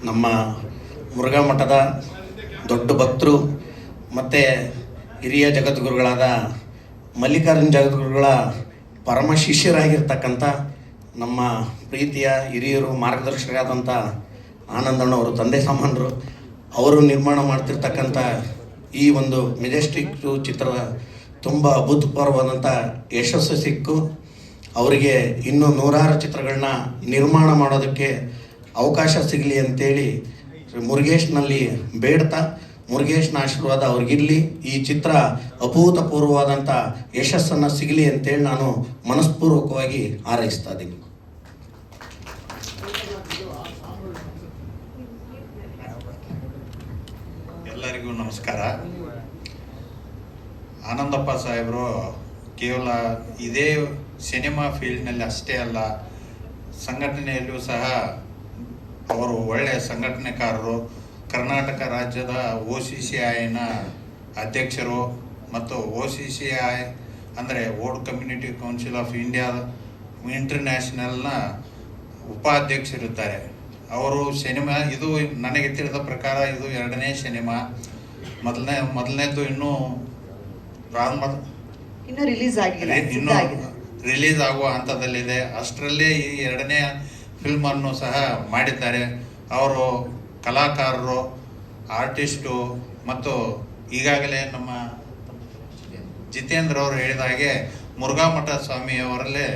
ನಮ್ಮ ಮುರುಘಾ ಮಠದ ದೊಡ್ಡ ಭಕ್ತರು ಮತ್ತು ಹಿರಿಯ ಜಗದ್ಗುರುಗಳಾದ ಮಲ್ಲಿಕಾರ್ಜುನ ಜಗದ್ಗುರುಗಳ ಪರಮ ಶಿಷ್ಯರಾಗಿರ್ತಕ್ಕಂಥ ನಮ್ಮ ಪ್ರೀತಿಯ ಹಿರಿಯರು ಮಾರ್ಗದರ್ಶಕರಾದಂಥ ಆನಂದಣ್ಣವರು ತಂದೆ ಸಮಾನರು ಅವರು ನಿರ್ಮಾಣ ಮಾಡ್ತಿರ್ತಕ್ಕಂಥ ಈ ಒಂದು ಮೆಜೆಸ್ಟಿಕ್ 2 ಚಿತ್ರದ ತುಂಬ ಅಭೂತಪೂರ್ವವಾದಂಥ ಯಶಸ್ಸು ಸಿಕ್ಕು ಅವರಿಗೆ ಇನ್ನೂ 100 ಚಿತ್ರಗಳನ್ನ ನಿರ್ಮಾಣ ಮಾಡೋದಕ್ಕೆ ಅವಕಾಶ ಸಿಗಲಿ ಅಂತೇಳಿ ಮುರುಗೇಶ್ನಲ್ಲಿ ಬೇಡ್ತಾ ಮುರುಗೇಶ್ನ ಆಶೀರ್ವಾದ ಅವ್ರಿಗಿರಲಿ, ಈ ಚಿತ್ರ ಅಭೂತಪೂರ್ವವಾದಂಥ ಯಶಸ್ಸನ್ನು ಸಿಗಲಿ ಅಂತೇಳಿ ನಾನು ಮನಸ್ಪೂರ್ವಕವಾಗಿ ಹಾರೈಸ್ತಾ ಇದ್ದೀನಿ. ಎಲ್ಲರಿಗೂ ನಮಸ್ಕಾರ. ಆನಂದಪ್ಪ ಸಾಹೇಬರು ಕೇವಲ ಇದೇ ಸಿನಿಮಾ ಫೀಲ್ಡ್ನಲ್ಲಿ ಅಷ್ಟೇ ಅಲ್ಲ, ಸಂಘಟನೆಯಲ್ಲೂ ಸಹ ಅವರು ಒಳ್ಳೆಯ ಸಂಘಟನೆಕಾರರು. ಕರ್ನಾಟಕ ರಾಜ್ಯದ OCCIನ ಅಧ್ಯಕ್ಷರು ಮತ್ತು OCCI ಅಂದರೆ world community council of India ಇಂಟರ್ನ್ಯಾಷನಲ್ನ ಉಪಾಧ್ಯಕ್ಷರಿದ್ದಾರೆ. ಅವರು ಸಿನಿಮಾ ಇದು ನನಗೆ ತಿಳಿದ ಪ್ರಕಾರ ಇದು 2ನೇ ಸಿನಿಮಾ. ಮೊದಲನೇದು ಇನ್ನೂ ರಿಲೀಸ್ ಆಗುವ ಹಂತದಲ್ಲಿದೆ. ಅಷ್ಟರಲ್ಲೇ ಈ 2ನೇ ಫಿಲ್ಮನ್ನು ಸಹ ಮಾಡಿದ್ದಾರೆ. ಅವರು ಕಲಾಕಾರರು, ಆರ್ಟಿಸ್ಟು ಮತ್ತು ಈಗಾಗಲೇ ನಮ್ಮ ಜಿತೇಂದ್ರ ಅವರು ಹೇಳಿದ ಹಾಗೆ ಮುರುಘಾ ಮಠ ಸ್ವಾಮಿಯವರಲ್ಲೇ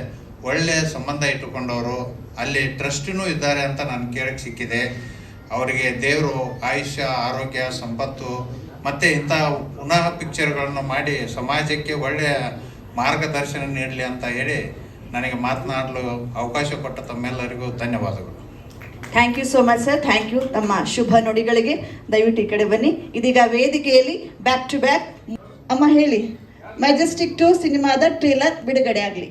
ಒಳ್ಳೆಯ ಸಂಬಂಧ ಇಟ್ಟುಕೊಂಡವರು, ಅಲ್ಲಿ ಟ್ರಸ್ಟಿನೂ ಇದ್ದಾರೆ ಅಂತ ನಾನು ಕೇಳಕ್ಕೆ ಸಿಕ್ಕಿದೆ. ಅವರಿಗೆ ದೇವರು ಆಯುಷ್ಯ, ಆರೋಗ್ಯ, ಸಂಪತ್ತು ಮತ್ತು ಇಂಥ ಪುನಃ ಪಿಕ್ಚರ್ಗಳನ್ನು ಮಾಡಿ ಸಮಾಜಕ್ಕೆ ಒಳ್ಳೆಯ ಮಾರ್ಗದರ್ಶನ ನೀಡಲಿ ಅಂತ ಹೇಳಿ ನನಗೆ ಮಾತನಾಡಲು ಅವಕಾಶ ಕೊಟ್ಟ ತಮ್ಮೆಲ್ಲರಿಗೂ ಧನ್ಯವಾದಗಳು. Thank you so much sir, thank you. ತಮ್ಮ ಶುಭ ನುಡಿಗಳಿಗೆ ದಯವಿಟ್ಟು ಈ ಕಡೆ ಬನ್ನಿ. ಇದೀಗ ವೇದಿಕೆಯಲ್ಲಿ ಬ್ಯಾಕ್ ಟು ಬ್ಯಾಕ್ ಅಮ್ಮ ಹೇಳಿ, ಮೆಜೆಸ್ಟಿಕ್ 2 ಸಿನಿಮಾದ ಟ್ರೇಲರ್ ಬಿಡುಗಡೆ ಆಗಲಿ.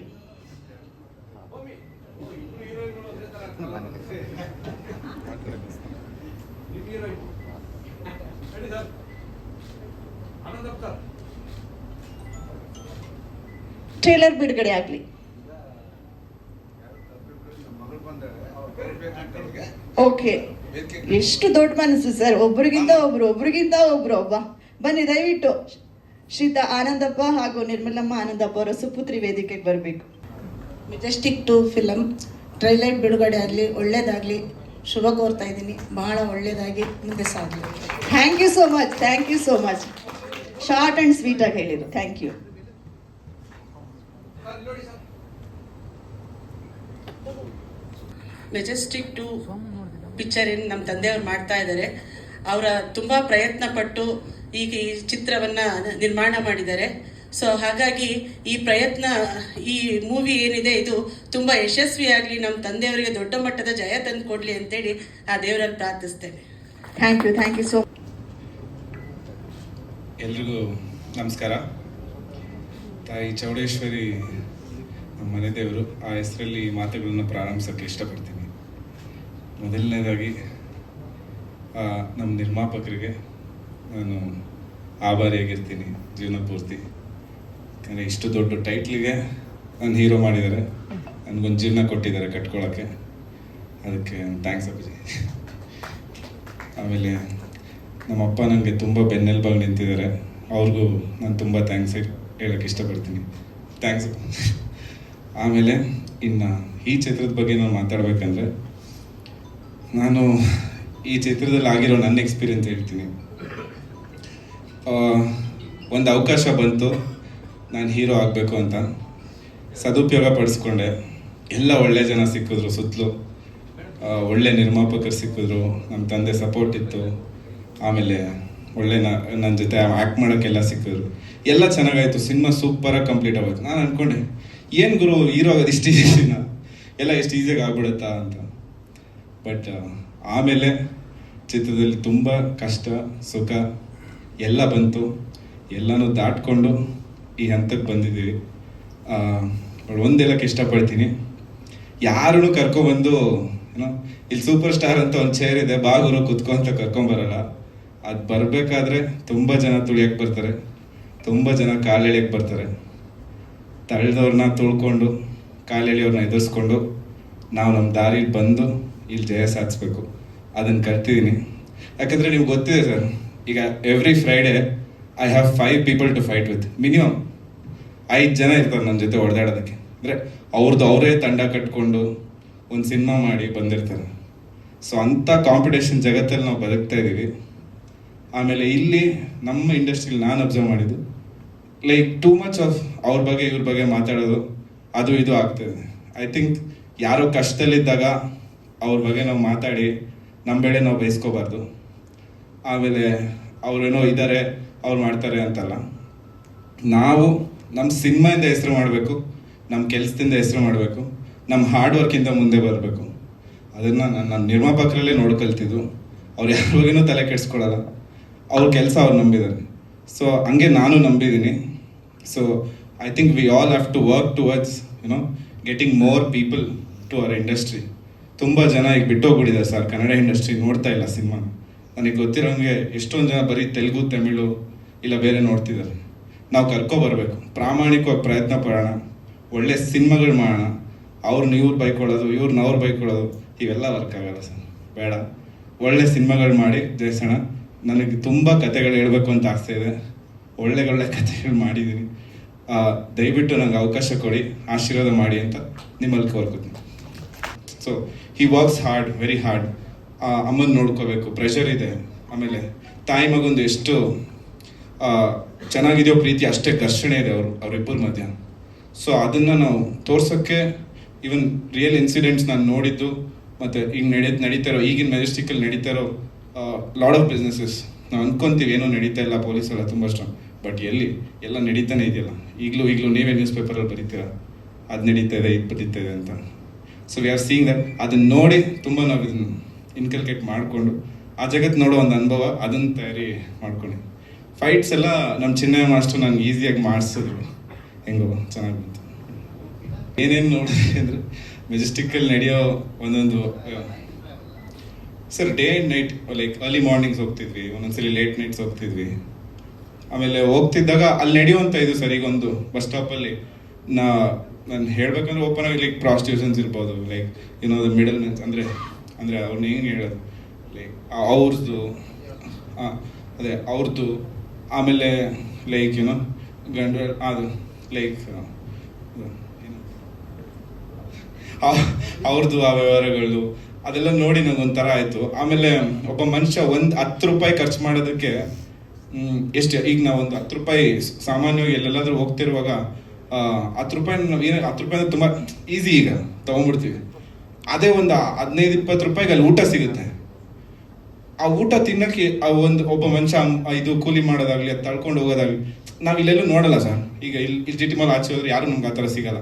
ಟ್ರೇಲರ್ ಬಿಡುಗಡೆ ಆಗಲಿ. ಓಕೆ, ಎಷ್ಟು ದೊಡ್ಡ ಮನಸ್ಸು ಸರ್, ಒಬ್ರಿಗಿಂತ ಒಬ್ರು ಒಬ್ಬ. ಬನ್ನಿ ದಯವಿಟ್ಟು ಶ್ರೀತಾ ಆನಂದಪ್ಪ ಹಾಗೂ ನಿರ್ಮಲಮ್ಮ ಆನಂದಪ್ಪ ಅವರ ಸುಪುತ್ರಿ ವೇದಿಕೆಗೆ ಬರಬೇಕು. ಮೆಜೆಸ್ಟಿಕ್ 2 ಫಿಲಮ್ ಟ್ರೈಲರ್ ಬಿಡುಗಡೆ ಆಗಲಿ, ಒಳ್ಳೇದಾಗಲಿ, ಶುಭ ಕೋರ್ತಾ ಇದ್ದೀನಿ. ಭಾಳ ಒಳ್ಳೇದಾಗಿ ಮುಂದೆ ಸಾಗಲಿ. Thank you so much, thank you so much. Short and sweet ಆಗಿ ಹೇಳಿದ್ರು. Thank you. ಮೆಜೆಸ್ಟಿಕ್ 2 ಪಿಕ್ಚರ್ ಏನು ನಮ್ಮ ತಂದೆಯವರು ಮಾಡ್ತಾ ಇದ್ದಾರೆ. ಅವರ ತುಂಬ ಪ್ರಯತ್ನ ಪಟ್ಟು ಈಗ ಈ ಚಿತ್ರವನ್ನು ನಿರ್ಮಾಣ ಮಾಡಿದ್ದಾರೆ. ಸೊ ಹಾಗಾಗಿ ಈ ಪ್ರಯತ್ನ, ಈ ಮೂವಿ ಏನಿದೆ ಇದು ತುಂಬ ಯಶಸ್ವಿಯಾಗಲಿ, ನಮ್ಮ ತಂದೆಯವರಿಗೆ ದೊಡ್ಡ ಮಟ್ಟದ ಜಯ ತಂದು ಕೊಡಲಿ ಅಂತೇಳಿ ಆ ದೇವರಲ್ಲಿ ಪ್ರಾರ್ಥಿಸ್ತೇನೆ. Thank you, thank you so. ಎಲ್ರಿಗೂ ನಮಸ್ಕಾರ. ತಾಯಿ ಚೌಡೇಶ್ವರಿ ನಮ್ಮ ಮನೆ ದೇವರು, ಆ ಹೆಸರಲ್ಲಿ ಮಾತುಗಳನ್ನು ಪ್ರಾರಂಭಿಸೋಕ್ಕೆ ಇಷ್ಟಪಡ್ತೀನಿ. ಮೊದಲನೇದಾಗಿ ನಮ್ಮ ನಿರ್ಮಾಪಕರಿಗೆ ನಾನು ಆಭಾರಿಯಾಗಿರ್ತೀನಿ ಜೀವನ ಪೂರ್ತಿ. ಯಾಕಂದರೆ ಇಷ್ಟು ದೊಡ್ಡ ಟೈಟ್ಲಿಗೆ ನಾನು ಹೀರೋ ಮಾಡಿದ್ದಾರೆ, ನನಗೊಂದು ಜೀವನ ಕೊಟ್ಟಿದ್ದಾರೆ ಕಟ್ಕೊಳ್ಳೋಕ್ಕೆ, ಅದಕ್ಕೆ ಥ್ಯಾಂಕ್ಸ್ ಅಪ್ಪಾಜಿ. ಆಮೇಲೆ ನಮ್ಮಪ್ಪ ನನಗೆ ತುಂಬ ಬೆನ್ನೆಲುಬಾಗಿ ನಿಂತಿದ್ದಾರೆ, ಅವ್ರಿಗೂ ನಾನು ತುಂಬ ಥ್ಯಾಂಕ್ಸ್ ಹೇಳೋಕ್ಕೆ ಇಷ್ಟಪಡ್ತೀನಿ. ಥ್ಯಾಂಕ್ಸ್. ಆಮೇಲೆ ಇನ್ನು ಈ ಚಿತ್ರದ ಬಗ್ಗೆ ನಾನು ಮಾತಾಡಬೇಕಂದ್ರೆ, ನಾನು ಈ ಚಿತ್ರದಲ್ಲಿ ಆಗಿರೋ ನನ್ನ ಎಕ್ಸ್ಪೀರಿಯನ್ಸ್ ಹೇಳ್ತೀನಿ. ಒಂದು ಅವಕಾಶ ಬಂತು ನಾನು ಹೀರೋ ಆಗಬೇಕು ಅಂತ, ಸದುಪಯೋಗ ಪಡಿಸ್ಕೊಂಡೆ. ಎಲ್ಲ ಒಳ್ಳೆ ಜನ ಸಿಕ್ಕಿದ್ರು ಸುತ್ತಲೂ, ಒಳ್ಳೆ ನಿರ್ಮಾಪಕರು ಸಿಕ್ಕಿದ್ರು, ನಮ್ಮ ತಂದೆ ಸಪೋರ್ಟ್ ಇತ್ತು. ಆಮೇಲೆ ಒಳ್ಳೆ ನನ್ನ ಜೊತೆ ಆ್ಯಕ್ಟ್ ಮಾಡೋಕ್ಕೆಲ್ಲ ಸಿಕ್ಕಿದ್ರು, ಎಲ್ಲ ಚೆನ್ನಾಗಾಯಿತು. ಸಿನಿಮಾ ಸೂಪರಾಗಿ ಕಂಪ್ಲೀಟ್ ಆಗೋಯ್ತು. ನಾನು ಅಂದ್ಕೊಂಡೆ ಏನು ಗುರು ಹೀರೋ ಆಗೋದು ಇಷ್ಟು ಈಸಿನ, ಎಲ್ಲ ಎಷ್ಟು ಈಸಿಯಾಗಿ ಆಗ್ಬಿಡುತ್ತಾ ಅಂತ. ಬಟ್ ಆಮೇಲೆ ಚಿತ್ರದಲ್ಲಿ ತುಂಬ ಕಷ್ಟ ಸುಖ ಎಲ್ಲ ಬಂತು, ಎಲ್ಲನೂ ದಾಟ್ಕೊಂಡು ಈ ಹಂತಕ್ಕೆ ಬಂದಿದ್ದೀವಿ. ಒಂದು ಹೇಳಕ್ಕೆ ಇಷ್ಟಪಡ್ತೀನಿ, ಯಾರನ್ನು ಕರ್ಕೊಬಂದು ಏನೋ ಇಲ್ಲಿ ಸೂಪರ್ ಸ್ಟಾರ್ ಅಂತ ಒಂದು ಚೇರ್ ಇದೆ ಬಾಗುರು ಕುತ್ಕೊ ಅಂತ ಕರ್ಕೊಂಬರಲ್ಲ. ಅದು ಬರಬೇಕಾದ್ರೆ ತುಂಬ ಜನ ತುಳಿಯಕ್ಕೆ ಬರ್ತಾರೆ, ತುಂಬ ಜನ ಕಾಲೆಳೆಯಕ್ಕೆ ಬರ್ತಾರೆ. ತಳ್ಳಿದವ್ರನ್ನ ತುಳ್ಕೊಂಡು ಕಾಲೆಳೆಯವ್ರನ್ನ ಎದುರಿಸ್ಕೊಂಡು ನಾವು ನಮ್ಮ ದಾರಿ ಬಂದು ಇಲ್ಲಿ ಜಯ ಸಾಧಿಸ್ಬೇಕು. ಅದನ್ನು ಕಲ್ತಿದ್ದೀನಿ. ಯಾಕಂದರೆ ನೀವು ಗೊತ್ತಿದೆ ಸರ್, ಈಗ every Friday I have 5 people to fight with. Minimum 5 ಜನ ಇರ್ತಾರೆ ನನ್ನ ಜೊತೆ ಹೊಡೆದಾಡೋದಕ್ಕೆ. ಅಂದರೆ ಅವರೇ ತಂಡ ಕಟ್ಕೊಂಡು ಒಂದು ಸಿನಿಮಾ ಮಾಡಿ ಬಂದಿರ್ತಾರೆ. ಸೊ ಅಂಥ ಕಾಂಪಿಟೇಷನ್ ಜಗತ್ತಲ್ಲಿ ನಾವು ಬದುಕ್ತಾ ಇದ್ದೀವಿ. ಆಮೇಲೆ ಇಲ್ಲಿ ನಮ್ಮ ಇಂಡಸ್ಟ್ರಿಲಿ ನಾನು ಅಬ್ಸರ್ವ್ ಮಾಡಿದ್ದು, ಲೈಕ್ ಟೂ ಮಚ್ ಆಫ್ ಅವ್ರ ಬಗ್ಗೆ ಇವ್ರ ಬಗ್ಗೆ ಮಾತಾಡೋದು ಅದು ಇದು ಆಗ್ತಾಯಿದೆ. ಐ ಥಿಂಕ್ ಯಾರೋ ಕಷ್ಟದಲ್ಲಿದ್ದಾಗ ಅವ್ರ ಬಗ್ಗೆ ನಾವು ಮಾತಾಡಿ ನಮ್ಮ ಬೆಳೆ ನಾವು ಬಯಸ್ಕೋಬಾರ್ದು. ಆಮೇಲೆ ಅವರೇನೋ ಇದ್ದಾರೆ, ಅವ್ರು ಮಾಡ್ತಾರೆ ಅಂತಲ್ಲ. ನಾವು ನಮ್ಮ ಸಿನಿಮಾಯಿಂದ ಹೆಸರು ಮಾಡಬೇಕು, ನಮ್ಮ ಕೆಲಸದಿಂದ ಹೆಸರು ಮಾಡಬೇಕು, ನಮ್ಮ ಹಾರ್ಡ್ ವರ್ಕಿಂದ ಮುಂದೆ ಬರಬೇಕು. ಅದನ್ನು ನನ್ನ ನಿರ್ಮಾಪಕರಲ್ಲೇ ನೋಡ್ಕೊಳ್ತಿದ್ದು. ಅವ್ರು ಯಾರ ಬಗ್ಗೆನೂ ತಲೆ ಕೆಡಿಸ್ಕೊಳ್ಳಲ್ಲ, ಅವ್ರ ಕೆಲಸ ಅವ್ರು ನಂಬಿದ್ದಾರೆ. ಸೊ ಹಂಗೆ ನಾನು ನಂಬಿದ್ದೀನಿ. So I think we all have to work towards getting more people to our industry. ತುಂಬ ಜನ ಈಗ ಬಿಟ್ಟೋಗ್ಬಿಟ್ಟಿದ್ದಾರೆ ಸರ್, ಕನ್ನಡ ಇಂಡಸ್ಟ್ರಿ ನೋಡ್ತಾ ಇಲ್ಲ ಸಿನಿಮಾನ. ನನಗೆ ಗೊತ್ತಿರೋಂಗೆ ಎಷ್ಟೊಂದು ಜನ ಬರೀ ತೆಲುಗು, ತಮಿಳು ಇಲ್ಲ ಬೇರೆ ನೋಡ್ತಿದ್ದಾರೆ. ನಾವು ಕರ್ಕೊಬರ್ಬೇಕು, ಪ್ರಾಮಾಣಿಕವಾಗಿ ಪ್ರಯತ್ನ ಪಡೋಣ, ಒಳ್ಳೆ ಸಿನಿಮಾಗಳು ಮಾಡೋಣ. ಅವ್ರನ್ನ ಇವ್ರು ಬೈಕೊಳ್ಳೋದು, ಇವ್ರನ್ನ ಅವ್ರು ಬೈಕೊಳ್ಳೋದು ಇವೆಲ್ಲ ವರ್ಕ್ ಆಗಲ್ಲ ಸರ್, ಬೇಡ. ಒಳ್ಳೆ ಸಿನಿಮಾಗಳು ಮಾಡಿ ಜಯಿಸೋಣ. ನನಗೆ ತುಂಬ ಕತೆಗಳು ಹೇಳ್ಬೇಕು ಅಂತ ಆಗ್ತಾ ಇದೆ, ಒಳ್ಳೆ ಕತೆಗಳು ಮಾಡಿದ್ದೀನಿ. ದಯವಿಟ್ಟು ನನಗೆ ಅವಕಾಶ ಕೊಡಿ, ಆಶೀರ್ವಾದ ಮಾಡಿ ಅಂತ ನಿಮ್ಮಲ್ಲಿ ಕೋರ್ಕೊತೀನಿ. So he works hard, very hard. ಅಮ್ಮನ ನೋಡ್ಕೋಬೇಕು, ಪ್ರೆಷರ್ ಇದೆ. ಆಮೇಲೆ ತಾಯಿ ಮಗೊಂದು ಎಷ್ಟು ಚೆನ್ನಾಗಿದೆಯೋ ಪ್ರೀತಿ, ಅಷ್ಟೇ ಘರ್ಷಣೆ ಇದೆ ಅವರಿಬ್ಬರ ಮಧ್ಯ. ಸೊ ಅದನ್ನು ನಾವು ತೋರ್ಸೋಕ್ಕೆ ಈವನ್ ರಿಯಲ್ ಇನ್ಸಿಡೆಂಟ್ಸ್ ನಾನು ನೋಡಿದ್ದು, ಮತ್ತು ಈಗ ನಡೀತಾರೋ ಈಗಿನ ಮೆಜೆಸ್ಟಿಕಲ್ಲಿ ನಡೀತಾರೋ ಲಾಡ್ ಆಫ್ ಬಿಸ್ನೆಸಸ್ ನಾವು ಅಂದ್ಕೊತೀವಿ ಏನೋ ನಡೀತಾ ಇಲ್ಲ, ಪೊಲೀಸೆಲ್ಲ ತುಂಬ ಸ್ಟ್ರಾಂಗ್, ಬಟ್ ಎಲ್ಲ ನಡೀತಾನೆ ಇದೆಯಲ್ಲ. ಈಗಲೂ ನೀವೇ ನ್ಯೂಸ್ ಪೇಪರಲ್ಲಿ ಬರೀತೀರಾ ಅದು ನಡೀತಾ ಇದೆ, ಇದು ನಡೀತಾ ಇದೆ ಅಂತ. So we are seeing that. ಅದನ್ನು ನೋಡಿ ತುಂಬ ನಾವು ಇದನ್ನು ಇನ್ಕಲ್ಕೇಟ್ ಮಾಡಿಕೊಂಡು ಆ ಜಗತ್ತು ನೋಡೋ ಒಂದು ಅನುಭವ, ಅದನ್ನು ತಯಾರಿ ಮಾಡ್ಕೊಂಡು ಫೈಟ್ಸ್ ಎಲ್ಲ ನಮ್ಮ ಚಿನ್ನಯ್ಯ ಮಾಸ್ಟರ್ ನನಗೆ ಈಸಿಯಾಗಿ ಮಾಡಿಸಿದ್ರು. ಹೆಂಗೋ ಚೆನ್ನಾಗಿ ಬಂತು. ಏನೇನು ನೋಡಿದ್ರಿ ಅಂದರೆ ಮೆಜೆಸ್ಟಿಕ್ಕಲ್ಲಿ ನಡೆಯೋ ಒಂದೊಂದು sir, day and night, like early mornings ಹೋಗ್ತಿದ್ವಿ, ಒಂದೊಂದ್ಸಲಿ ಲೇಟ್ ನೈಟ್ಸ್ ಹೋಗ್ತಿದ್ವಿ. ಆಮೇಲೆ ಹೋಗ್ತಿದ್ದಾಗ ಅಲ್ಲಿ ನಡೆಯುವಂಥ ಇದು ಸರ್, ಈಗ ಒಂದು ಬಸ್ ಸ್ಟಾಪಲ್ಲಿ ನಾನು ಹೇಳ್ಬೇಕಂದ್ರೆ ಓಪನ್ ಆಗಿ ಲೈಕ್ ಪ್ರಾಸ್ಟಿಟ್ಯೂಷನ್ಸ್ ಇರ್ಬೋದು, ಲೈಕ್ ಮಿಡಲ್ ಮೆನ್ಸ್ ಅಂದರೆ ಅವ್ರನ್ನ ಹೆಂಗೆ ಹೇಳೋದು, ಲೈಕ್ ಅವ್ರದ್ದು ಆಮೇಲೆ ಲೈಕ್ ಗಂಡ ಅದು ಲೈಕ್ ಅವ್ರದ್ದು ಆ ವ್ಯವಹಾರಗಳು ಅದೆಲ್ಲ ನೋಡಿ ನಂಗೊಂಥರ ಆಯಿತು. ಆಮೇಲೆ ಒಬ್ಬ ಮನುಷ್ಯ ಒಂದು 10 ರೂಪಾಯಿ ಖರ್ಚು ಮಾಡೋದಕ್ಕೆ ಎಷ್ಟು, ಈಗ ನಾವು ಒಂದು 10 ರೂಪಾಯಿ ಸಾಮಾನ್ಯವಾಗಿ ಎಲ್ಲೆಲ್ಲಾದ್ರೂ ಹೋಗ್ತಿರುವಾಗ 10 ರೂಪಾಯಿ ನಾವು ಏನು 10 ರೂಪಾಯಿ ಅಂದರೆ ತುಂಬ ಈಸಿ ಈಗ ತೊಗೊಂಡ್ಬಿಡ್ತೀವಿ. ಅದೇ ಒಂದು 15-20 ರೂಪಾಯಿಗೆ ಅಲ್ಲಿ ಊಟ ಸಿಗುತ್ತೆ. ಆ ಊಟ ತಿನ್ನೋಕ್ಕೆ ಒಬ್ಬ ಮನುಷ್ಯ ಇದು ಕೂಲಿ ಮಾಡೋದಾಗಲಿ, ಅದು ತಳ್ಕೊಂಡು ಹೋಗೋದಾಗಲಿ ನಾವು ಇಲ್ಲೆಲ್ಲೂ ನೋಡಲ್ಲ ಸರ್. ಈಗ ಇಲ್ಲಿ ಜಿ ಟಿ ಮಾಲ್ ಆಚೆ ಹೋದ್ರೆ ಯಾರು ನಮ್ಗೆ ಆ ಥರ ಸಿಗಲ್ಲ.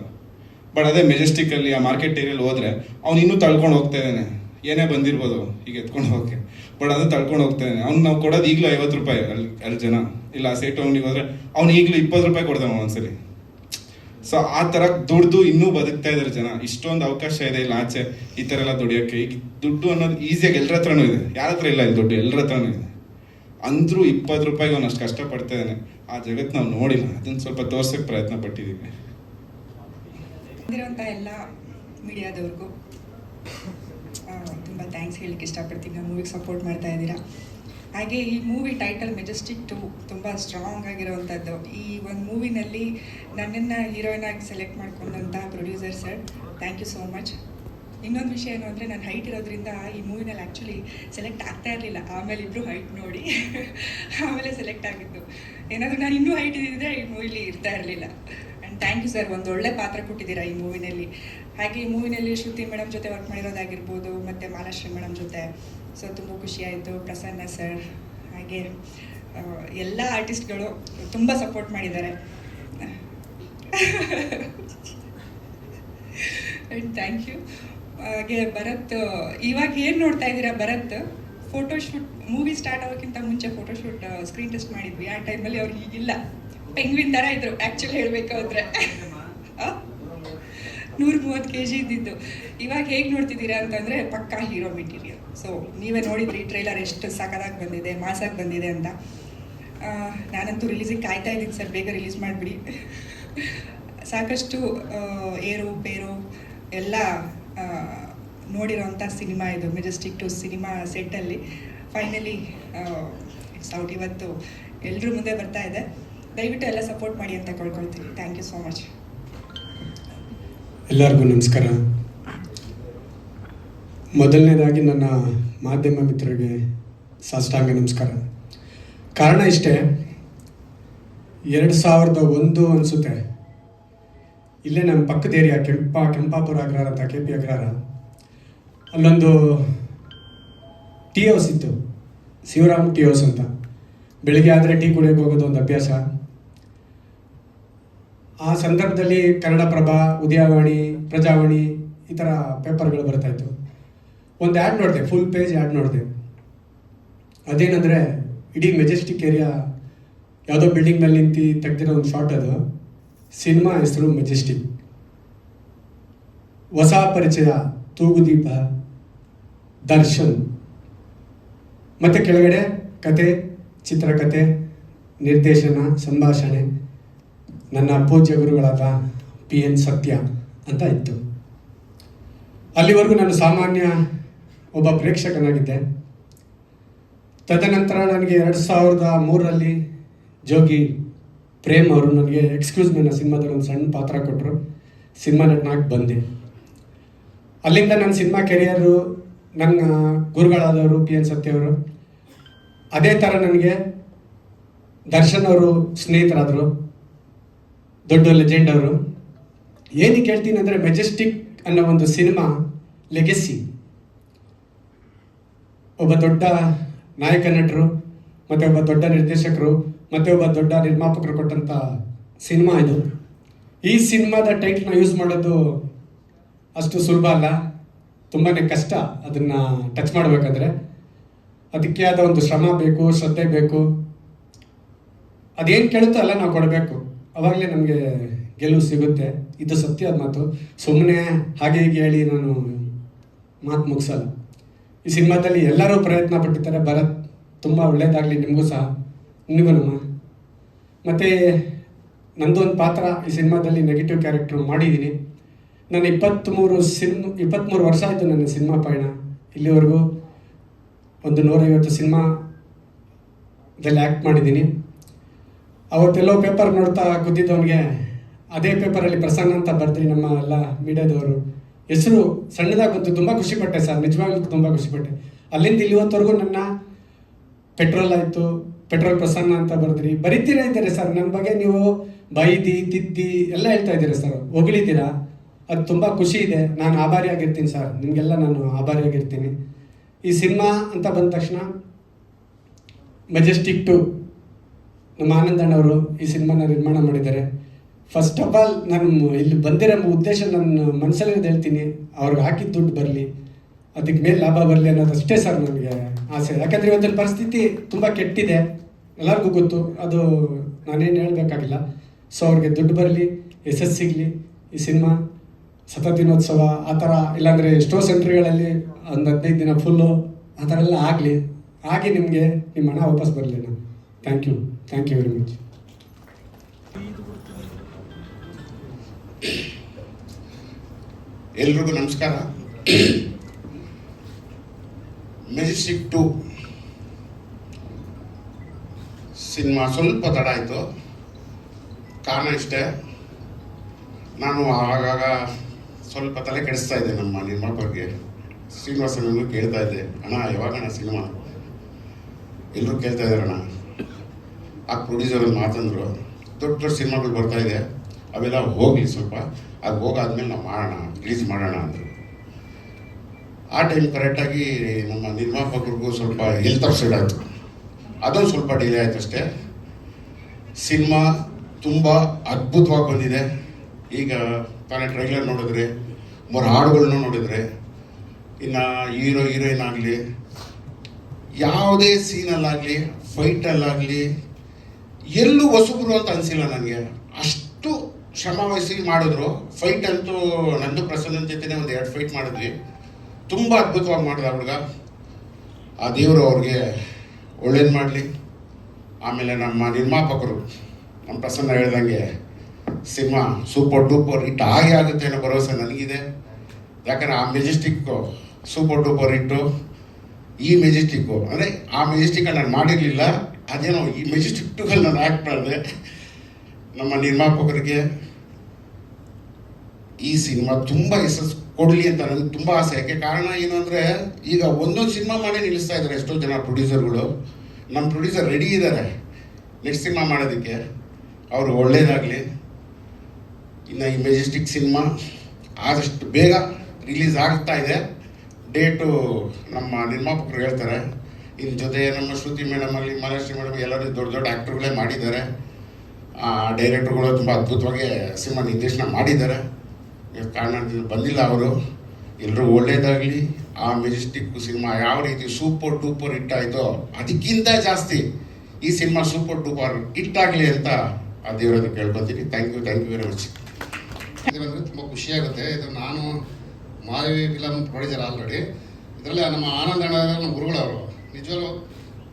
ಬಟ್ ಅದೇ ಮೆಜೆಸ್ಟಿಕ್ಕಲ್ಲಿ ಆ ಮಾರ್ಕೆಟ್ ಏರಿಯಲ್ಲಿ ಹೋದರೆ ಅವ್ನು ಇನ್ನೂ ತಳ್ಕೊಂಡು ಹೋಗ್ತಾ ಇದ್ದಾನೆ, ಏನೇ ಬಂದಿರ್ಬೋದು ಈಗ ಎತ್ಕೊಂಡು ಹೋಗೋಕ್ಕೆ, ಬಟ್ ಅದು ತಳ್ಕೊಂಡು ಹೋಗ್ತಾ ಇದ್ದಾನೆ. ಅವ್ನು ನಾವು ಕೊಡೋದು ಈಗಲೂ 50 ರೂಪಾಯಿ ಅಲ್ಲಿ ಜನ. ಇಲ್ಲ ಸೇಟು ಅಂಗಡಿಗೆ ಹೋದರೆ ಅವ್ನು ಈಗಲೂ 20 ರೂಪಾಯಿ ಕೊಡ್ತಾನೆ ಒಂದ್ಸಲಿ. ಸೊ ಆ ಥರ ದುಡ್ದು ಇನ್ನೂ ಬದುಕ್ತಾ ಇದ್ದಾರೆ ಜನ. ಇಷ್ಟೊಂದು ಅವಕಾಶ ಇದೆ ಇಲ್ಲಿ ಆಚೆ ಈ ಥರ ಎಲ್ಲ ದುಡಿಯೋಕ್ಕೆ. ಈಗ ದುಡ್ಡು ಅನ್ನೋದು ಈಸಿಯಾಗಿ ಎಲ್ಲರ ಹತ್ರನೂ ಇದೆ, ಯಾರ ಹತ್ರ ಇಲ್ಲ ಇಲ್ಲಿ ದುಡ್ಡು, ಎಲ್ಲರ ಹತ್ರನೂ ಇದೆ. ಅಂದರೂ 20 ರೂಪಾಯಿಗೆ ಅವನು ಅಷ್ಟು ಕಷ್ಟಪಡ್ತಾ ಇದ್ದಾನೆ. ಆ ಜಗತ್ತು ನಾವು ನೋಡಿಲ್ಲ, ಅದನ್ನು ಸ್ವಲ್ಪ ತೋರ್ಸೋಕ್ಕೆ ಪ್ರಯತ್ನ ಪಟ್ಟಿದ್ದೀವಿ. ಬಂದಿರೋಂಥ ಎಲ್ಲ ಮೀಡಿಯಾದವ್ರಿಗೂ ತುಂಬ ಥ್ಯಾಂಕ್ಸ್ ಹೇಳಲಿಕ್ಕೆ ಇಷ್ಟಪಡ್ತೀನಿ. ನಾವು ಮೂವಿಗೆ ಸಪೋರ್ಟ್ ಮಾಡ್ತಾ ಇದ್ದೀರಾ. ಹಾಗೆ ಈ ಮೂವಿ ಟೈಟಲ್ ಮೆಜೆಸ್ಟಿಕ್ 2 ತುಂಬ ಸ್ಟ್ರಾಂಗ್ ಆಗಿರೋವಂಥದ್ದು. ಈ ಒಂದು ಮೂವಿನಲ್ಲಿ ನನ್ನನ್ನು ಹೀರೋಯಿನ್ ಆಗಿ ಸೆಲೆಕ್ಟ್ ಮಾಡ್ಕೊಂಡಂಥ producer sir, thank you so much. ಇನ್ನೊಂದು ವಿಷಯ ಏನು ಅಂದರೆ ನಾನು ಹೈಟ್ ಇರೋದ್ರಿಂದ ಈ ಮೂವಿನಲ್ಲಿ ಆ್ಯಕ್ಚುಲಿ ಸೆಲೆಕ್ಟ್ ಆಗ್ತಾ ಇರಲಿಲ್ಲ. ಆಮೇಲೆ ಇಬ್ಬರು ಹೈಟ್ ನೋಡಿ ಆಮೇಲೆ ಸೆಲೆಕ್ಟ್ ಆಗಿದ್ದು. ಏನಾದರೂ ನಾನು ಇನ್ನೂ ಹೈಟ್ ಇದ್ದಿದ್ದರೆ ಈ ಮೂವಿಲಿ ಇರ್ತಾ ಇರಲಿಲ್ಲ. ಆ್ಯಂಡ್ ಥ್ಯಾಂಕ್ ಯು ಸರ್, ಒಂದು ಒಳ್ಳೆ ಪಾತ್ರ ಕೊಟ್ಟಿದ್ದೀರಾ ಈ ಮೂವಿನಲ್ಲಿ. ಹಾಗೆ ಈ ಮೂವಿನಲ್ಲಿ ಶ್ರುತಿ ಮೇಡಮ್ ಜೊತೆ ವರ್ಕ್ ಮಾಡಿರೋದಾಗಿರ್ಬೋದು, ಮತ್ತು ಮಾಲಾಶ್ರೀ ಮೇಡಮ್ ಜೊತೆ. ಸೊ ತುಂಬ ಖುಷಿಯಾಯಿತು. ಪ್ರಸನ್ನ ಸರ್, ಹಾಗೆ ಎಲ್ಲ ಆರ್ಟಿಸ್ಟ್ಗಳು ತುಂಬ ಸಪೋರ್ಟ್ ಮಾಡಿದ್ದಾರೆ. And thank you. ಹಾಗೆ ಭರತ್, ಇವಾಗ ಏನು ನೋಡ್ತಾ ಇದ್ದೀರಾ, ಭರತ್ ಫೋಟೋಶೂಟ್ ಮೂವಿ ಸ್ಟಾರ್ಟ್ ಆಗೋಕ್ಕಿಂತ ಮುಂಚೆ ಫೋಟೋಶೂಟ್ ಸ್ಕ್ರೀನ್ ಟೆಸ್ಟ್ ಮಾಡಿದ್ವಿ. ಆ ಟೈಮಲ್ಲಿ ಅವ್ರು ಹೀಗಿಲ್ಲ, ಪೆಂಗ್ವಿನ್ ಥರ ಇದ್ರು ಆ್ಯಕ್ಚುಲಿ ಹೇಳಬೇಕಾದ್ರೆ. 130 kg ಇದ್ದಿದ್ದು. ಇವಾಗ ಹೇಗೆ ನೋಡ್ತಿದ್ದೀರಾ ಅಂತಂದರೆ ಪಕ್ಕಾ ಹೀರೋ ಮೆಟೀರಿಯಲ್. ಸೊ ನೀವೇ ನೋಡಿದ್ರಿ ಟ್ರೈಲರ್ ಎಷ್ಟು ಸಖತ್ತಾಗಿ ಬಂದಿದೆ, ಮಾಸಾಗಿ ಬಂದಿದೆ ಅಂತ. ನಾನಂತೂ ರಿಲೀಸಿಗೆ ಕಾಯ್ತಾ ಇದ್ದೀನಿ ಸರ್, ಬೇಗ ರಿಲೀಸ್ ಮಾಡಿಬಿಡಿ. ಸಾಕಷ್ಟು ಏರು ಪೇರು ಎಲ್ಲ ನೋಡಿರೋಂಥ ಸಿನಿಮಾ ಇದು ಮೆಜೆಸ್ಟಿಕ್ 2 ಸಿನಿಮಾ ಸೆಟ್ಟಲ್ಲಿ ಫೈನಲಿ ಇಟ್ಸ್ ಔಟ್. ಇವತ್ತು ಎಲ್ಲರೂ ಮುಂದೆ ಬರ್ತಾ ಇದೆ. ದಯವಿಟ್ಟು ಎಲ್ಲ ಸಪೋರ್ಟ್ ಮಾಡಿ ಅಂತ ಕೇಳ್ಕೊಳ್ತೀನಿ. Thank you so much. ಎಲ್ಲರಿಗೂ ನಮಸ್ಕಾರ. ಮೊದಲನೇದಾಗಿ ನನ್ನ ಮಾಧ್ಯಮ ಮಿತ್ರರಿಗೆ ಸಾಷ್ಟಾಂಗ ನಮಸ್ಕಾರ. ಕಾರಣ ಇಷ್ಟೇ, 2001 ಅನಿಸುತ್ತೆ, ಇಲ್ಲೇ ನಮ್ಮ ಪಕ್ಕದ ಏರಿಯಾ ಕೆಂಪಾಪುರ ಅಗ್ರಹಾರ ಅಂತ KP ಅಗ್ರಹಾರ, ಅಲ್ಲೊಂದು ಟೀ ಹೌಸ್ ಇತ್ತು, ಶಿವರಾಮ್ ಟೀ ಹೌಸ್ ಅಂತ. ಬೆಳಿಗ್ಗೆ ಆದರೆ ಟೀ ಕುಡಿಯೋಕೆ ಹೋಗೋದು ಒಂದು ಅಭ್ಯಾಸ. ಆ ಸಂದರ್ಭದಲ್ಲಿ ಕನ್ನಡಪ್ರಭ, ಉದಯವಾಣಿ, ಪ್ರಜಾವಾಣಿ ಈ ಥರ ಪೇಪರ್ಗಳು ಬರ್ತಾಯಿತ್ತು. ಒಂದು ಆ್ಯಡ್ ನೋಡಿದೆ, ಫುಲ್ ಪೇಜ್ ಆ್ಯಡ್ ನೋಡಿದೆ. ಅದೇನೆಂದರೆ ಇಡೀ ಮೆಜೆಸ್ಟಿಕ್ ಏರಿಯಾ ಯಾವುದೋ ಬಿಲ್ಡಿಂಗ್ ಮೇಲೆ ನಿಂತು ತೆಗೆದಿರೋ ಒಂದು ಶಾಟ್ ಅದು. ಸಿನಿಮಾ ಹೆಸರು ಮೆಜೆಸ್ಟಿಕ್. ಹೊಸ ಪರಿಚಯ ತೂಗುದೀಪ, ದರ್ಶನ್. ಮತ್ತು ಕೆಳಗಡೆ ಕತೆ, ಚಿತ್ರಕಥೆ, ನಿರ್ದೇಶನ, ಸಂಭಾಷಣೆ ನನ್ನ ಪೂಜ್ಯ ಗುರುಗಳಾದ PN ಸತ್ಯ ಅಂತ ಇತ್ತು. ಅಲ್ಲಿವರೆಗೂ ನಾನು ಸಾಮಾನ್ಯ ಒಬ್ಬ ಪ್ರೇಕ್ಷಕನಾಗಿದ್ದೆ. ತದನಂತರ ನನಗೆ 2003ರಲ್ಲಿ ಜೋಗಿ ಪ್ರೇಮ್ ಅವರು ನನಗೆ ಎಕ್ಸ್ಕ್ಯೂಸ್ ನನ್ನ ಸಿನಿಮಾದಲ್ಲಿ ಒಂದು ಸಣ್ಣ ಪಾತ್ರ ಕೊಟ್ಟರು. ಸಿನಿಮಾ ನಟನಾಗಿ ಬಂದೆ. ಅಲ್ಲಿಂದ ನನ್ನ ಸಿನಿಮಾ ಕೆರಿಯರು, ನನ್ನ ಗುರುಗಳಾದವರು PN ಸತ್ಯ ಅವರು. ಅದೇ ಥರ ನನಗೆ ದರ್ಶನ್ ಅವರು ಸ್ನೇಹಿತರಾದರು, ದೊಡ್ಡ ಲೆಜೆಂಡ್ ಅವರು. ಏನಕ್ಕೆ ಹೇಳ್ತೀನಿ ಅಂದರೆ, ಮೆಜೆಸ್ಟಿಕ್ ಅನ್ನೋ ಒಂದು ಸಿನಿಮಾ ಲೆಗೆಸಿ, ಒಬ್ಬ ದೊಡ್ಡ ನಾಯಕ ನಟರು ಮತ್ತು ಒಬ್ಬ ದೊಡ್ಡ ನಿರ್ದೇಶಕರು ಮತ್ತು ಒಬ್ಬ ದೊಡ್ಡ ನಿರ್ಮಾಪಕರು ಕೊಟ್ಟಂಥ ಸಿನಿಮಾ ಇದು. ಈ ಸಿನಿಮಾದ ಟೈಟ್ಲನ್ನ ಯೂಸ್ ಮಾಡೋದು ಅಷ್ಟು ಸುಲಭ ಅಲ್ಲ, ತುಂಬಾ ಕಷ್ಟ. ಅದನ್ನು ಟಚ್ ಮಾಡಬೇಕಂದ್ರೆ ಅದಕ್ಕೆ ಆದ ಒಂದು ಶ್ರಮ ಬೇಕು, ಶ್ರದ್ಧೆ ಬೇಕು. ಅದೇನು ಕೇಳುತ್ತೋ ಅಲ್ಲ ನಾವು ಕೊಡಬೇಕು, ಅವಾಗಲೇ ನಮಗೆ ಗೆಲುವು ಸಿಗುತ್ತೆ. ಇದು ಸತ್ಯದ ಮಾತು. ಸುಮ್ಮನೆ ಹಾಗೆ ಹೀಗೆ ಹೇಳಿ ನಾನು ಮಾತು ಮುಗಿಸಲ್ಲ. ಈ ಸಿನಿಮಾದಲ್ಲಿ ಎಲ್ಲರೂ ಪ್ರಯತ್ನ ಪಟ್ಟಿದ್ದಾರೆ. ಭರತ್ ತುಂಬ ಒಳ್ಳೆಯದಾಗಲಿ, ನಿಮಗೂ ಸಹ, ನಿಮಗೂ ನಮ್ಮ. ಮತ್ತು ನಂದು ಒಂದು ಪಾತ್ರ ಈ ಸಿನಿಮಾದಲ್ಲಿ ನೆಗೆಟಿವ್ ಕ್ಯಾರೆಕ್ಟ್ರು ಮಾಡಿದ್ದೀನಿ. ನಾನು 23 ವರ್ಷ ಆಯಿತು ನನ್ನ ಸಿನಿಮಾ ಪಯಣ. ಇಲ್ಲಿವರೆಗೂ ಒಂದು 150 ಸಿನಿಮಾದಲ್ಲಿ ಆ್ಯಕ್ಟ್ ಮಾಡಿದ್ದೀನಿ. ಅವತ್ತೆಲ್ಲೋ ಪೇಪರ್ ನೋಡ್ತಾ ಕೂತಿದ್ದವನಿಗೆ ಅದೇ ಪೇಪರಲ್ಲಿ ಪ್ರಸನ್ನ ಅಂತ ಬರ್ತೀರಿ ನಮ್ಮ ಎಲ್ಲ ಮೀಡಿಯಾದವರು. ಹೆಸರು ಸಣ್ಣದಾಗಿ ಬಂತು, ತುಂಬ ಖುಷಿಪಟ್ಟೆ ಸರ್, ನಿಜವಾಗ್ಲೂ ತುಂಬ ಖುಷಿಪಟ್ಟೆ. ಅಲ್ಲಿಂದ ಇಲ್ಲಿವತ್ತವರೆಗೂ ನನ್ನ ಪೆಟ್ರೋಲ್ ಆಯಿತು, ಪೆಟ್ರೋಲ್ ಪ್ರಸನ್ನ ಅಂತ ಬರ್ತೀರಿ, ಬರೀತೀರಾ ಇದ್ದಾರೆ ಸರ್. ನನ್ನ ಬಗ್ಗೆ ನೀವು ಬೈದಿ ತಿದ್ದಿ ಎಲ್ಲ ಹೇಳ್ತಾ ಇದ್ದೀರಾ ಸರ್, ಹೊಗಳಿದ್ದೀರಾ. ಅದು ತುಂಬ ಖುಷಿ ಇದೆ. ನಾನು ಆಭಾರಿಯಾಗಿರ್ತೀನಿ ಸರ್, ನಿಮಗೆಲ್ಲ ನಾನು ಆಭಾರಿಯಾಗಿರ್ತೀನಿ. ಈ ಸಿನಿಮಾ ಅಂತ ಬಂದ ತಕ್ಷಣ ಮೆಜೆಸ್ಟಿಕ್ 2 ನಮ್ಮ ಆನಂದಣ್ಣವರು ಈ ಸಿನಿಮಾನ ನಿರ್ಮಾಣ ಮಾಡಿದ್ದಾರೆ. ಫಸ್ಟ್ ಆಫ್ ಆಲ್ ನಾನು ಇಲ್ಲಿ ಬಂದಿರೋ ಉದ್ದೇಶ, ನನ್ನ ಮನಸ್ಸಲ್ಲಿರೋದು ಹೇಳ್ತೀನಿ, ಅವ್ರಿಗೆ ಹಾಕಿದ ದುಡ್ಡು ಬರಲಿ, ಅದಕ್ಕೆ ಮೇಲೆ ಲಾಭ ಬರಲಿ ಅನ್ನೋದಷ್ಟೇ ಸರ್ ನನಗೆ ಆಸೆ. ಯಾಕಂದರೆ ಇವತ್ತಿನ ಪರಿಸ್ಥಿತಿ ತುಂಬ ಕೆಟ್ಟಿದೆ, ಎಲ್ಲರಿಗೂ ಗೊತ್ತು, ಅದು ನಾನೇನು ಹೇಳಬೇಕಾಗಿಲ್ಲ. ಸೊ ಅವ್ರಿಗೆ ದುಡ್ಡು ಬರಲಿ, ಯಶಸ್ಸು ಸಿಗಲಿ, ಈ ಸಿನಿಮಾ ಶತ ದಿನೋತ್ಸವ ಆ ಥರ, ಇಲ್ಲಾಂದರೆ ಎಷ್ಟೋ ಸೆಂಟ್ರ್ಗಳಲ್ಲಿ ಒಂದು 15 ದಿನ ಫುಲ್ಲು ಆ ಥರ ಎಲ್ಲ ಆಗಲಿ, ಆಗಿ ನಿಮಗೆ ನಿಮ್ಮ ಹಣ ವಾಪಸ್ ಬರಲಿ. ನಾನು ಥ್ಯಾಂಕ್ ಯು ವೆರಿ ಮಚ್. ಎಲ್ರಿಗೂ ನಮಸ್ಕಾರ. ಮೆಜೆಸ್ಟಿಕ್ 2 ಸಿನಿಮಾ ಸ್ವಲ್ಪ ತಡ ಆಯಿತು. ಕಾರಣ ಇಷ್ಟೇ, ನಾನು ಆಗಾಗ ಸ್ವಲ್ಪ ತಲೆ ಕೆಡಿಸ್ತಾ ಇದ್ದೆ ನಮ್ಮ ನಿರ್ಮಾಪಕರಿಗೆ. ಶ್ರೀನಿವಾಸನನ್ನು ಕೇಳ್ತಾ ಇದ್ದೆ, ಅಣ್ಣ ಯಾವಾಗಣ್ಣ ಸಿನಿಮಾ? ಎಲ್ಲರೂ ಕೇಳ್ತಾ ಇದ್ದಾರಣ್ಣ. ಆ ಪ್ರೊಡ್ಯೂಸರ್ ಮಾತಂದರು, ದೊಡ್ಡ ಸಿನಿಮಾಗಳು ಬರ್ತಾ ಇದೆ, ಅವೆಲ್ಲ ಹೋಗಲಿ ಸ್ವಲ್ಪ, ಅದು ಹೋಗಾದ್ಮೇಲೆ ನಾವು ಮಾಡೋಣ, ರಿಲೀಸ್ ಮಾಡೋಣ ಅಂದರು. ಆ ಟೈಮ್ ಕರೆಕ್ಟಾಗಿ ನಮ್ಮ ನಿರ್ಮಾಪಕರಿಗೂ ಸ್ವಲ್ಪ ಹೆಲ್ತ್ ಅಪ್ಸೆಟ್ ಆಯಿತು. ಅದೊಂದು ಸ್ವಲ್ಪ ಡಿಲೇ ಆಯಿತು ಅಷ್ಟೇ. ಸಿನಿಮಾ ತುಂಬ ಅದ್ಭುತವಾಗಿ ಬಂದಿದೆ. ಈಗ ತಾನೇ ಟ್ರೈಲರ್ ನೋಡಿದ್ರೆ, 3 ಹಾಡುಗಳನ್ನೂ ನೋಡಿದರೆ, ಇನ್ನು ಹೀರೋಯಿನ್ ಆಗಲಿ, ಯಾವುದೇ ಸೀನಲ್ಲಾಗಲಿ, ಫೈಟಲ್ಲಾಗಲಿ ಎಲ್ಲೂ ಹೊಸಬರು ಅಂತ ಅನಿಸಿಲ್ಲ ನನಗೆ. ಅಷ್ಟು ಶ್ರಮ ವಹಿಸಿ ಮಾಡಿದ್ರು. ಫೈಟ್ ಅಂತೂ ನಂದು ಪ್ರಸನ್ನ ಜೊತೆನೇ ಒಂದು 2 ಫೈಟ್ ಮಾಡಿದ್ವಿ. ತುಂಬ ಅದ್ಭುತವಾಗಿ ಮಾಡಿದ ಹುಡುಗ. ಆ ದೇವರು ಅವ್ರಿಗೆ ಒಳ್ಳೇದು ಮಾಡಲಿ. ಆಮೇಲೆ ನಮ್ಮ ನಿರ್ಮಾಪಕರು, ನಮ್ಮ ಪ್ರಸನ್ನ ಹೇಳ್ದಂಗೆ ಸಿನಿಮಾ ಸೂಪರ್ ಡೂಪರ್ ಹಿಟ್ ಆಗೇ ಆಗುತ್ತೆ ಅನ್ನೋ ಭರವಸೆ ನನಗಿದೆ. ಯಾಕಂದರೆ ಆ ಮೆಜೆಸ್ಟಿಕ್ಕು ಸೂಪರ್ ಡೂಪರ್ ಹಿಟ್ಟು. ಈ ಮೆಜೆಸ್ಟಿಕ್ಕು ಅಂದರೆ ಆ ಮೆಜೆಸ್ಟಿಕ್ಕಲ್ಲಿ ನಾನು ಮಾಡಿರಲಿಲ್ಲ, ಅದೇನೋ ಈ ಮೆಜೆಸ್ಟಿಕ್ 2 ನಾನು ಆ್ಯಕ್ಟ್ ಮಾಡಿದೆ. ನಮ್ಮ ನಿರ್ಮಾಪಕರಿಗೆ ಈ ಸಿನಿಮಾ ತುಂಬ ಯಶಸ್ಸು ಕೊಡಲಿ ಅಂತ ನನಗೆ ತುಂಬ ಆಸೆ. ಯಾಕೆ ಕಾರಣ ಏನು ಅಂದರೆ ಈಗ ಒಂದೊಂದು ಸಿನಿಮಾ ಮಾಡಿ ನಿಲ್ಲಿಸ್ತಾ ಇದ್ದಾರೆ ಎಷ್ಟೋ ಜನ ಪ್ರೊಡ್ಯೂಸರ್ಗಳು. ನಮ್ಮ ಪ್ರೊಡ್ಯೂಸರ್ ರೆಡಿ ಇದ್ದಾರೆ ನೆಕ್ಸ್ಟ್ ಸಿನಿಮಾ ಮಾಡೋದಕ್ಕೆ, ಅವರು ಒಳ್ಳೆಯದಾಗಲಿ. ಇನ್ನು ಈ ಮೆಜೆಸ್ಟಿಕ್ ಸಿನಿಮಾ ಆದಷ್ಟು ಬೇಗ ರಿಲೀಸ್ ಆಗ್ತಾ ಇದೆ. ಡೇಟು ನಮ್ಮ ನಿರ್ಮಾಪಕರು ಹೇಳ್ತಾರೆ. ಇನ್ನು ಜೊತೆ ನಮ್ಮ ಶ್ರುತಿ ಮೇಡಮಲ್ಲಿ ಮಹಾಲಕ್ಷ್ಮಿ ಮೇಡಮ್ ಎಲ್ಲರೂ ದೊಡ್ಡ ದೊಡ್ಡ ಆ್ಯಕ್ಟ್ರುಗಳೇ ಮಾಡಿದ್ದಾರೆ. ಡೈರೆಕ್ಟ್ರುಗಳು ತುಂಬ ಅದ್ಭುತವಾಗಿ ಸಿನಿಮಾ ನಿರ್ದೇಶನ ಮಾಡಿದ್ದಾರೆ. ಕಾರಣ ಬಂದಿಲ್ಲ ಅವರು. ಎಲ್ಲರೂ ಒಳ್ಳೇದಾಗಲಿ. ಆ ಮೆಜೆಸ್ಟಿಕ್ ಸಿನಿಮಾ ಯಾವ ರೀತಿ ಸೂಪರ್ ಡೂಪರ್ ಹಿಟ್ ಆಯಿತೋ ಅದಕ್ಕಿಂತ ಜಾಸ್ತಿ ಈ ಸಿನಿಮಾ ಸೂಪರ್ ಡೂಪರ್ ಹಿಟ್ ಆಗಲಿ ಅಂತ ಆ ದೇವರನ್ನು ಕೇಳ್ಕೊತೀನಿ. Thank you very much. ಇದರಲ್ಲಿ ತುಂಬ ಖುಷಿಯಾಗುತ್ತೆ. ಇದು ನಾನು ಮಾಧವಿ ಫಿಲಮ್ ಪ್ರೊಡ್ಯೂಸರ್ ಆಲ್ರೆಡಿ. ಇದರಲ್ಲಿ ನಮ್ಮ ಆನಂದ್ ಅಣ್ಣ ನಮ್ಮ ಗುರುಗಳವರು ನಿಜವಾಗ್ಲೂ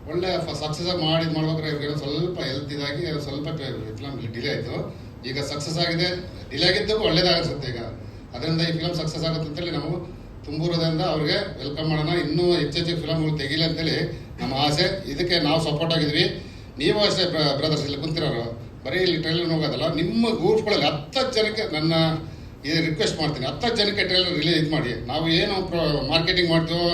ಒಳ್ಳೆ ಸಕ್ಸಸ್ ಮಾಡ್ಬೇಕಾದ್ರೆ ಇವ್ರಿಗೆ ಸ್ವಲ್ಪ ಹೆಲ್ತ್ ಇದಾಗಿ ಸ್ವಲ್ಪ ಫಿಲಮ್ ಡಿಲೇ ಆಯಿತು. ಈಗ ಸಕ್ಸಸ್ ಆಗಿದೆ. ಡಿಲೇ ಆಗಿದ್ದು ಒಳ್ಳೇದಾಗಿಸುತ್ತೆ ಈಗ. ಅದರಿಂದ ಈ ಫಿಲಮ್ ಸಕ್ಸಸ್ ಆಗುತ್ತೆ ಅಂತೇಳಿ ನಾವು ತುಂಬೂರದಿಂದ ಅವ್ರಿಗೆ ವೆಲ್ಕಮ್ ಮಾಡೋಣ. ಇನ್ನೂ ಹೆಚ್ಚೆಚ್ಚು ಫಿಲಮ್ಗಳು ತೆಗಿಲಿ ಅಂತೇಳಿ ನಮ್ಮ ಆಸೆ. ಇದಕ್ಕೆ ನಾವು ಸಪೋರ್ಟ್ ಆಗಿದ್ವಿ. ನೀವು ಅಷ್ಟೇ ಬ್ರದರ್ಸ್ ಇಲ್ಲಿ ಕುಂತಿರೋರು, ಬರೀ ಇಲ್ಲಿ ಟ್ರೈಲರ್ ಹೋಗೋದಲ್ಲ, ನಿಮ್ಮ ಗ್ರೂಪ್ಗಳಲ್ಲಿ 10 ಜನಕ್ಕೆ ನನ್ನ ಇದು ರಿಕ್ವೆಸ್ಟ್ ಮಾಡ್ತೀನಿ. 10 ಜನಕ್ಕೆ ಟ್ರೈಲರ್ ರಿಲೀಸ್ ಮಾಡಿ. ನಾವು ಏನು ಮಾರ್ಕೆಟಿಂಗ್ ಮಾಡ್ತೀವೋ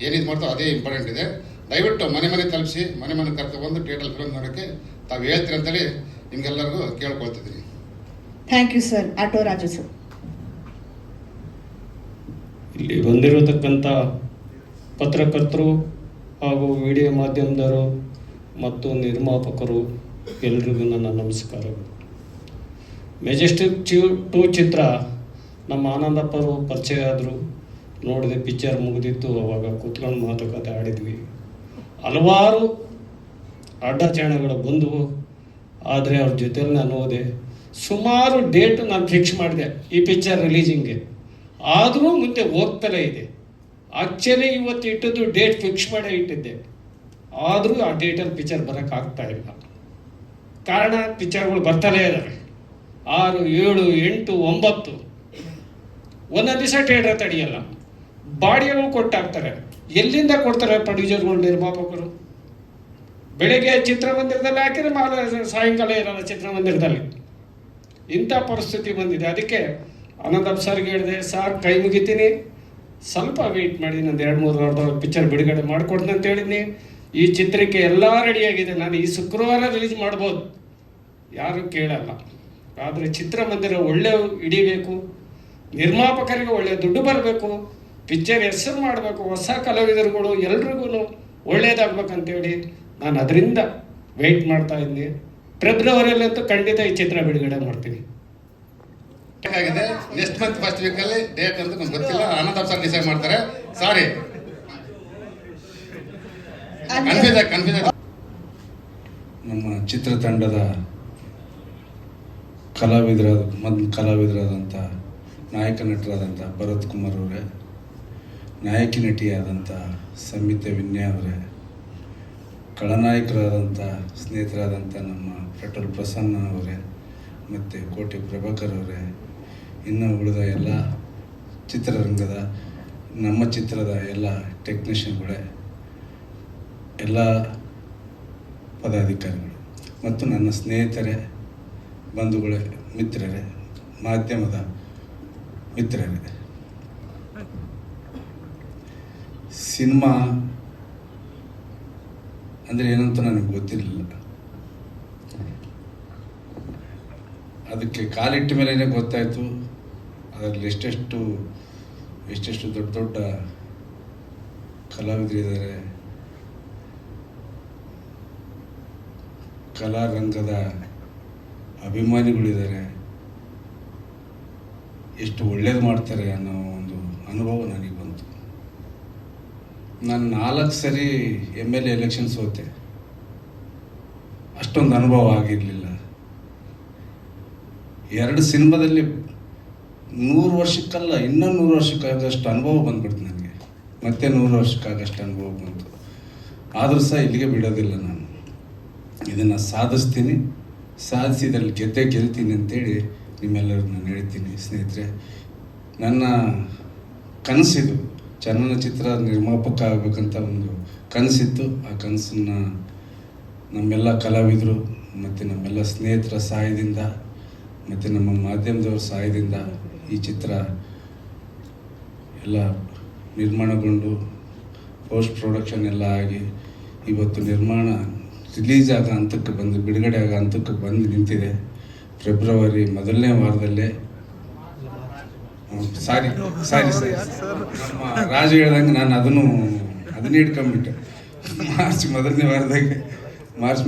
ಏನಿದು ಮಾಡ್ತೀವೋ ಅದೇ ಇಂಪಾರ್ಟೆಂಟ್ ಇದೆ. ದಯವಿಟ್ಟು ಮನೆ ತಲುಪಿಸಿ, ಮನೆ ಕರ್ಕೊಬಂದು ಥಿಯೇಟರ್ ಫಿಲಮ್ ನೋಡೋಕ್ಕೆ ತಾವು ಹೇಳ್ತೀರಿ ಅಂತೇಳಿ ನಿಮ್ಗೆಲ್ಲರಿಗೂ ಕೇಳ್ಕೊಳ್ತಿದ್ದೀನಿ. Thank you sir. Auto Raju sir. ಇಲ್ಲಿ ಬಂದಿರತಕ್ಕಂಥ ಪತ್ರಕರ್ತರು ಹಾಗೂ ವಿಡಿಯೋ ಮಾಧ್ಯಮದವರು ಮತ್ತು ನಿರ್ಮಾಪಕರು ಎಲ್ರಿಗೂ ನನ್ನ ನಮಸ್ಕಾರಗಳು. ಮೆಜೆಸ್ಟಿಕ್ 2 ಚಿತ್ರ ನಮ್ಮ ಆನಂದಪ್ಪರು ಪರಿಚಯ ಆದರು, ನೋಡಿದೆ. ಪಿಕ್ಚರ್ ಮುಗಿದಿತ್ತು. ಅವಾಗ ಕೂತ್ಕೊಂಡು ಮಾತುಕತೆ ಆಡಿದ್ವಿ. ಹಲವಾರು ಅಡ್ಡಾಚರಣೆಗಳು ಬಂದವು. ಆದರೆ ಅವ್ರ ಜೊತೆಲಿ ನಾನು ಹೋದೆ. ಸುಮಾರು ಡೇಟ್ ನಾನು ಫಿಕ್ಸ್ ಮಾಡಿದೆ ಈ ಪಿಕ್ಚರ್ ರಿಲೀಸಿಂಗ್ಗೆ. ಆದರೂ ಮುಂದೆ ಹೋಗ್ತಲೇ ಇದೆ. ಆ್ಯಕ್ಚುಲಿ ಇವತ್ತು ಇಟ್ಟಿದ್ದು ಡೇಟ್ ಫಿಕ್ಸ್ ಮಾಡೇ ಇಟ್ಟಿದ್ದೆ. ಆದರೂ ಆ ಡೇಟಲ್ಲಿ ಪಿಕ್ಚರ್ ಬರೋಕ್ಕಾಗ್ತಾ ಇಲ್ಲ. ಕಾರಣ ಪಿಕ್ಚರ್ಗಳು ಬರ್ತಲೇ ಇದ್ದಾವೆ. 6, 7, 8, 9 ಒಂದೊಂದು ದಿವಸ ಥಿಯೇಟರ್ ತಡೆಯಲ್ಲ. ಬಾಡಿಗೆಗಳು ಕೊಟ್ಟಾಗ್ತಾರೆ. ಎಲ್ಲಿಂದ ಕೊಡ್ತಾರೆ ಪ್ರೊಡ್ಯೂಸರ್ಗಳು, ನಿರ್ಮಾಪಕರು? ಬೆಳಗ್ಗೆ ಚಿತ್ರಮಂದಿರದಲ್ಲಿ ಹಾಕಿದ್ರೆ ಸಾಯಂಕಾಲ ಇರಲ್ಲ ಚಿತ್ರಮಂದಿರದಲ್ಲಿ. ಇಂಥ ಪರಿಸ್ಥಿತಿ ಬಂದಿದೆ. ಅದಕ್ಕೆ ಆನಂದಪ್ಪ ಸರ್ಗೆ ಹೇಳಿದೆ, ಸರ್ ಕೈ ಮುಗಿತೀನಿ, ಸ್ವಲ್ಪ ವೆಯ್ಟ್ ಮಾಡಿ, ನಂದು 2-3 ವಾರದೊಳಗೆ ಪಿಕ್ಚರ್ ಬಿಡುಗಡೆ ಮಾಡಿಕೊಡ್ತೀನಿ ಅಂತ ಹೇಳಿದ್ನಿ. ಈ ಚಿತ್ರಕ್ಕೆ ಎಲ್ಲ ರೆಡಿಯಾಗಿದೆ. ನಾನು ಈ ಶುಕ್ರವಾರ ರಿಲೀಸ್ ಮಾಡ್ಬೋದು, ಯಾರು ಕೇಳಲ್ಲ. ಆದರೆ ಚಿತ್ರಮಂದಿರ ಒಳ್ಳೆ ಹಿಡಿಬೇಕು, ನಿರ್ಮಾಪಕರಿಗೆ ಒಳ್ಳೆ ದುಡ್ಡು ಬರಬೇಕು, ಪಿಕ್ಚರ್ ಹೆಸರು ಮಾಡಬೇಕು, ಹೊಸ ಕಲಾವಿದರುಗಳು ಎಲ್ರಿಗೂ ಒಳ್ಳೇದಾಗಬೇಕಂತೇಳಿ ನಾನು ಅದರಿಂದ ವೆಯ್ಟ್ ಮಾಡ್ತಾ ಇದ್ದೀನಿ. ಫೆಬ್ರವರಿಯಲ್ಲಂತೂ ಖಂಡಿತ ಈ ಚಿತ್ರ ಬಿಡುಗಡೆ ಮಾಡ್ತೀನಿ. ಆಗಿದೆ. ನೆಕ್ಸ್ಟ್ ಮಂತ್ ಫಸ್ಟ್ ವೀಕಲ್ಲಿ ಡೇಟ್ ಅಂತ ನಮ್ಗೆ ಗೊತ್ತಿಲ್ಲ. ಆನಂದ್ ಸರ್ ಡಿಸೈಡ್ ಮಾಡ್ತಾರೆ. ಸಾರಿ, ಕನ್ಫ್ಯೂಸ್. ನಮ್ಮ ಚಿತ್ರತಂಡದ ಕಲಾವಿದರಾದಂಥ ನಾಯಕ ನಟರಾದಂಥ ಭರತ್ ಕುಮಾರ್ ಅವರೇ, ನಾಯಕಿ ನಟಿಯಾದಂಥ ಸಂಹಿತೆ ವಿನ್ಯಾ ಅವರೇ, ಖಳನಾಯಕರಾದಂಥ ಸ್ನೇಹಿತರಾದಂಥ ನಮ್ಮ ಪೆಟ್ರೋಲ್ ಪ್ರಸನ್ನ ಅವರೇ, ಮತ್ತು ಕೋಟೆ ಪ್ರಭಾಕರ್ ಅವರೇ, ಇನ್ನು ಉಳಿದ ಎಲ್ಲ ಚಿತ್ರರಂಗದ ನಮ್ಮ ಚಿತ್ರದ ಎಲ್ಲ ಟೆಕ್ನಿಷಿಯನ್ಗಳೇ, ಎಲ್ಲ ಪದಾಧಿಕಾರಿಗಳು ಮತ್ತು ನನ್ನ ಸ್ನೇಹಿತರೇ, ಬಂಧುಗಳೇ, ಮಿತ್ರರೇ, ಮಾಧ್ಯಮದ ಮಿತ್ರರೇ, ಸಿನಿಮಾ ಅಂದರೆ ಏನಂತ ನನಗೆ ಗೊತ್ತಿರಲಿಲ್ಲ. ಅದಕ್ಕೆ ಕಾಲಿಟ್ಟ ಮೇಲೇ ಗೊತ್ತಾಯಿತು ಅದರಲ್ಲಿ ಎಷ್ಟೆಷ್ಟು ದೊಡ್ಡ ದೊಡ್ಡ ಕಲಾವಿದರಿದ್ದಾರೆ, ಕಲಾರಂಗದ ಅಭಿಮಾನಿಗಳಿದ್ದಾರೆ, ಎಷ್ಟು ಒಳ್ಳೇದು ಮಾಡ್ತಾರೆ ಅನ್ನೋ ಒಂದು ಅನುಭವ ನನಗೆ ಬಂತು. ನಾನು 4 ಸರಿ MLA ಎಲೆಕ್ಷನ್ ಸೋತೆ. ಅಷ್ಟೊಂದು ಅನುಭವ ಆಗಿರಲಿಲ್ಲ. 2 ಸಿನಿಮಾದಲ್ಲಿ 100 ವರ್ಷಕ್ಕಲ್ಲ, ಇನ್ನೂ 100 ವರ್ಷಕ್ಕಾಗಷ್ಟು ಅನುಭವ ಬಂದ್ಬಿಡ್ತು ನನಗೆ. ಮತ್ತೆ 100 ವರ್ಷಕ್ಕಾಗಷ್ಟು ಅನುಭವ ಬಂತು. ಆದರೂ ಸಹ ಇಲ್ಲಿಗೆ ಬಿಡೋದಿಲ್ಲ. ನಾನು ಇದನ್ನು ಸಾಧಿಸ್ತೀನಿ, ಸಾಧಿಸಿದಲ್ಲಿ ಗೆಲ್ತೀನಿ ಅಂತೇಳಿ ನಿಮ್ಮೆಲ್ಲರೂ ನಾನು ಹೇಳ್ತೀನಿ. ಸ್ನೇಹಿತರೆ, ನನ್ನ ಕನಸಿದು, ಚಲನಚಿತ್ರ ನಿರ್ಮಾಪಕ ಆಗಬೇಕಂತ ಒಂದು ಕನಸಿತ್ತು. ಆ ಕನಸನ್ನು ನಮ್ಮೆಲ್ಲ ಕಲಾವಿದರು ಮತ್ತು ನಮ್ಮೆಲ್ಲ ಸ್ನೇಹಿತರ ಸಹಾಯದಿಂದ ಮತ್ತು ನಮ್ಮ ಮಾಧ್ಯಮದವ್ರ ಸಹಾಯದಿಂದ ಈ ಚಿತ್ರ ಎಲ್ಲ ನಿರ್ಮಾಣಗೊಂಡು ಪೋಸ್ಟ್ ಪ್ರೊಡಕ್ಷನ್ ಎಲ್ಲ ಆಗಿ ಇವತ್ತು ನಿರ್ಮಾಣ ರಿಲೀಸ್ ಆಗೋ ಹಂತಕ್ಕೆ ಬಂದು, ಬಿಡುಗಡೆ ಆಗೋ ಹಂತಕ್ಕೆ ಬಂದು ನಿಂತಿದೆ. ಫೆಬ್ರವರಿ ಮೊದಲನೇ ವಾರದಲ್ಲೇ ಸಾರಿ ನಮ್ಮ ರಾಜು ಹೇಳ್ದಂಗೆ ನಾನು ಅದನ್ನೇ ಇಟ್ಕೊಂಡ್ಬಿಟ್ಟೆ. ಮಾರ್ಚ್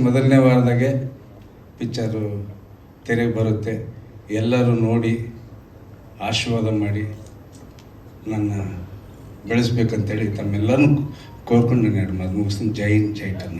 ಮೊದಲನೇ ವಾರದಾಗೆ ಪಿಕ್ಚರು ತೆರೆಗೆ ಬರುತ್ತೆ. ಎಲ್ಲರೂ ನೋಡಿ ಆಶೀರ್ವಾದ ಮಾಡಿ ನನ್ನ ಬೆಳೆಸ್ಬೇಕಂತೇಳಿ ತಮ್ಮೆಲ್ಲರೂ ಕೋರ್ಕೊಂಡು ನಾನು ಎರಡು ಮಾತು ಮುಗಿಸ್ತೀನಿ. ಜೈ ಹಿಂದ್, ಜೈ ಕರ್ನಾಟಕ.